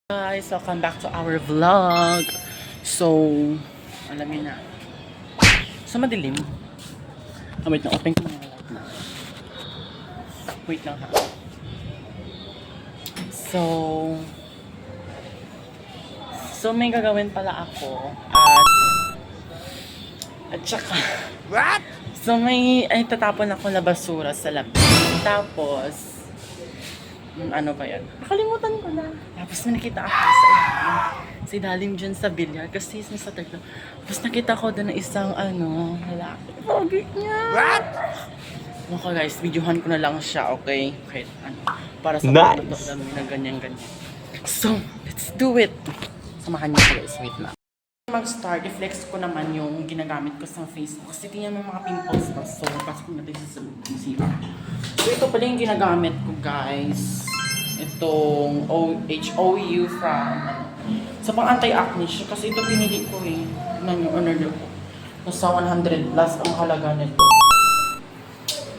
Guys, welcome back to our vlog. So, alam niyo na. So, madilim. Wait na, open ko muna light na. Wait lang ha. So may gagawin pala ako. At saka, what? So tatapon ako na basura sa labas. Tapos, ano ba yan? Nakalimutan ko na. Tapos may nakita ako sa ilalim dyan sa bilyar. Kasi sa third floor. Tapos nakita ko doon na isang lalaki. Pogi niya. What? Okay guys, videohan ko na lang siya, okay? Kahit para sa mga na ganyan-ganyan. So, let's do it! Samahan niyo guys, wait lang. Mag-start, i-flex ko naman yung ginagamit ko sa Facebook. Kasi tingnan mo mga pimples pa. So, pasok natin sa CR. So, ito pala yung ginagamit ko guys. Itong HOU from sa pang anti-acne siya. Kasi ito pinili ko eh. Tingnan nyo, order ko. Nasa 100 plus ang halaga nito.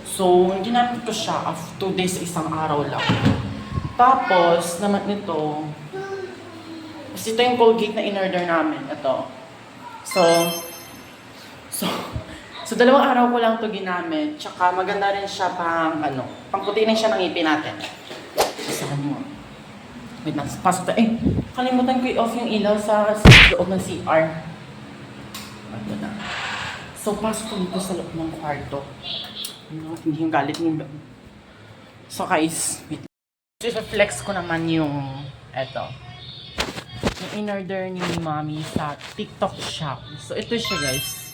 So, ginamit ko siya after 2 days, isang araw lang. Tapos, naman nito, kasi ito yung Colgate na in-order namin. Ito. So, 2 araw ko lang ito ginamit. Tsaka maganda rin siya pangputi rin siya ng ngipin natin. Isahan mo. Wait lang, pasok tayo. Kalimutan ko i-off yung ilaw sa loob ng CR. Ito na. So, pasok ko dito sa loob ng kwarto. Hindi yung galit niyo. So guys, wait. So, flex ko naman yung yung in-order ni Mommy sa TikTok shop. So ito siya guys.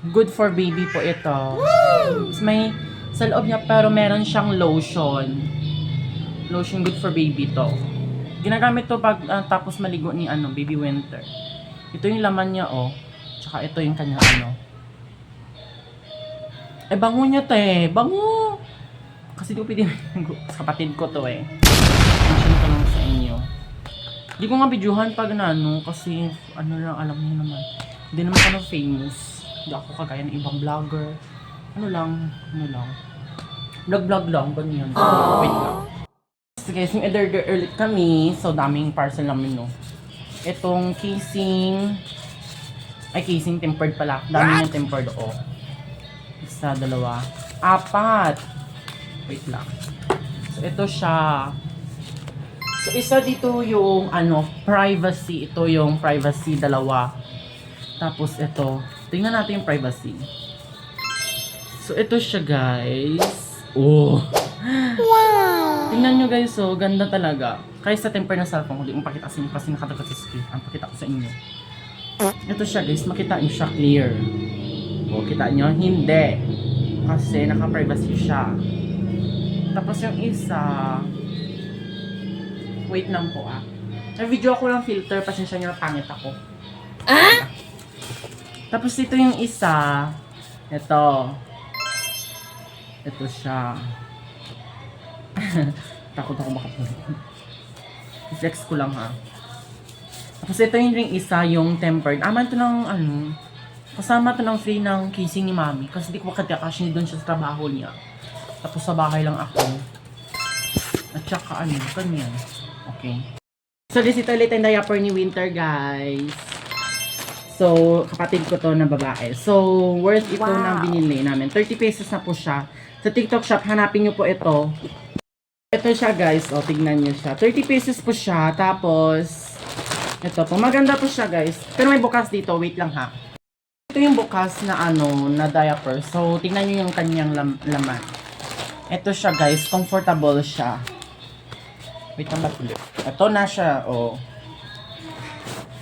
Good for baby po ito. May sa loob niya pero meron siyang lotion. Lotion good for baby to. Ginagamit to pag tapos maligo ni baby winter. Ito yung laman niya Tsaka ito yung kanya bango niya bango! Kasi di ko pwede sa kapatid ko to mention ko lang sa inyo. Di ko nga videohan pag kasi lang, alam niyo naman. Hindi naman ako famous. Hindi ako kagaya ng ibang vlogger. Vlog lang, ganyan. Wait lang. So guys, yung order ulit kami. So daming parcel namin Itong casing tempered pala. Dami yung tempered Isa, 2, 4. Wait lang. So, ito siya. So, isa dito yung privacy. Ito yung privacy, 2. Tapos, ito. Tingnan natin yung privacy. So, ito siya, guys. Oh! Wow! Tingnan nyo, guys. Ganda talaga. Kahit sa temper na cellphone, hindi mo pakita sa inyo kasi nakatagot sa screen. Ang pakita ko sa inyo. Ito siya, guys. Makita nyo siya clear. Kita nyo? Hindi. Kasi naka-privacy siya. Tapos yung isa, wait lang po Nag-video ako ng filter, pasensya nyo na pangit ako. Tapos ito yung isa, ito siya. Takot ako makapulit. I-flex ko lang Tapos ito yung isa, yung tempered. Aman ito ng kasama ito ng free ng casing ni Mommy. Kasi di ko makatiyakash doon siya sa trabaho niya. Tapos sa bahay lang ako. At saka ganyan. Okay. So this is ulit ang diaper ni Winter guys. So kapatid ko to na babae. So worth ito na binili namin. 30 pesos na po siya. Sa TikTok shop hanapin nyo po ito. Ito siya guys. Tignan nyo siya. 30 pesos po siya. Tapos ito po. Maganda po siya guys. Pero may bukas dito. Wait lang Ito yung bukas na na diaper. So tingnan nyo yung kanyang laman. Ito siya guys, comfortable siya. Wait lang ulit. Ito na siya,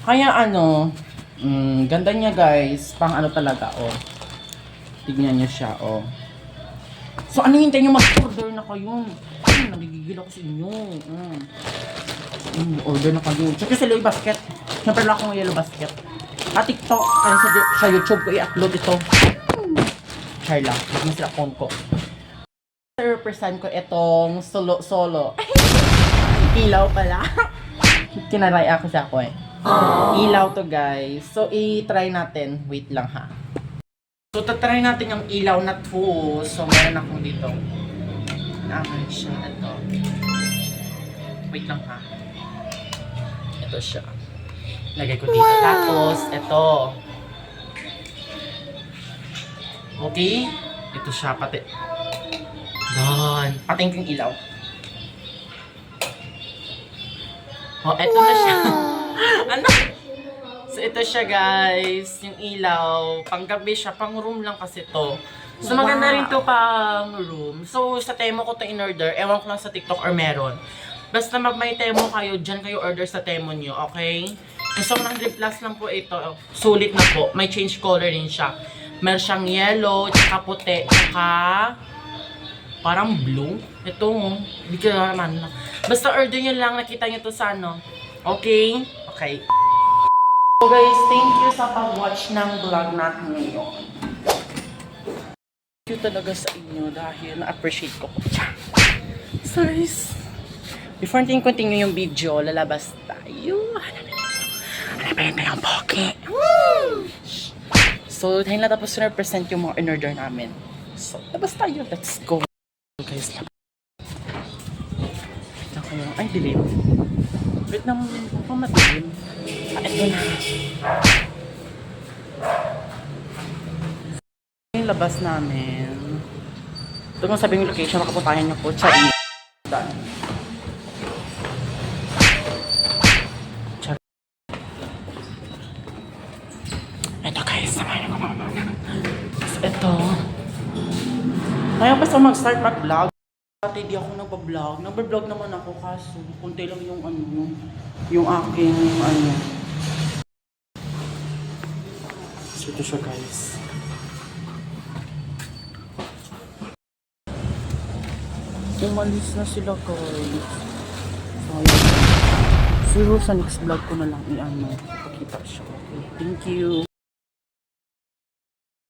Kaya ganda niya guys, pang talaga, Tignan niyo siya, So ano hintay niyo mag-order na kayo? Nagigigil ako sa inyo. Order na kayo. Check sa Yellow Basket. Siyempre lang akong Yellow Basket. TikTok, sa YouTube ko i-upload ito. Share lang, hindi sila phone ko. Represent ko itong solo. Ilaw pala. Kinaray ako siya Ilaw to guys. So, i-try natin. Wait lang So, tatry natin yung ilaw na to. So, meron akong dito. Naman siya ito. Wait lang Ito siya. Lagay ko dito. Tapos, ito. Okay? Ito siya, pati. Doon. Pating yung ilaw. Oh, ito na siya. Ano? So, ito siya, guys. Yung ilaw. Panggabi siya. Pang room lang kasi to. So, maganda rin to pang room. So, sa Temo ko to in-order. Ewan ko lang sa TikTok or meron. Basta may Temo kayo, dyan kayo order sa Temo nyo, okay? So, 100 plus lang po ito. Sulit na po. May change color din siya. Meron siyang yellow, tsaka puti, tsaka parang blue. Ito, hindi ko naman. Basta order nyo lang, nakita nyo to sa ano. Okay? Okay. So guys, thank you sa pag-watch ng vlog natin ngayon. Thank you talaga sa inyo dahil na-appreciate ko po. So guys, before natin continue yung video, lalabas tayo. Hanapin yung poke. So, dahil natapos na represent yung mga in-order namin. So, labas tayo. Let's go. Guys, labas. Ito kayo. Ay, dilim. Wait naman kung madilim. Ito na. Yung labas namin. Ito kung sabi yung location, makapuntahan nyo po. Chari. Ito guys, samahan ko mama. So, ito. Kaya basta mag-start mag-vlog. Dati di ako nagpa-vlog. Nagpa-vlog naman ako kaso kunti lang yung ano, yung aking ano. So, ito siya guys. Umalis na sila guys. So, yun. Siguro sa next vlog ko na lang i-ano, ipakita siya. Okay, thank you.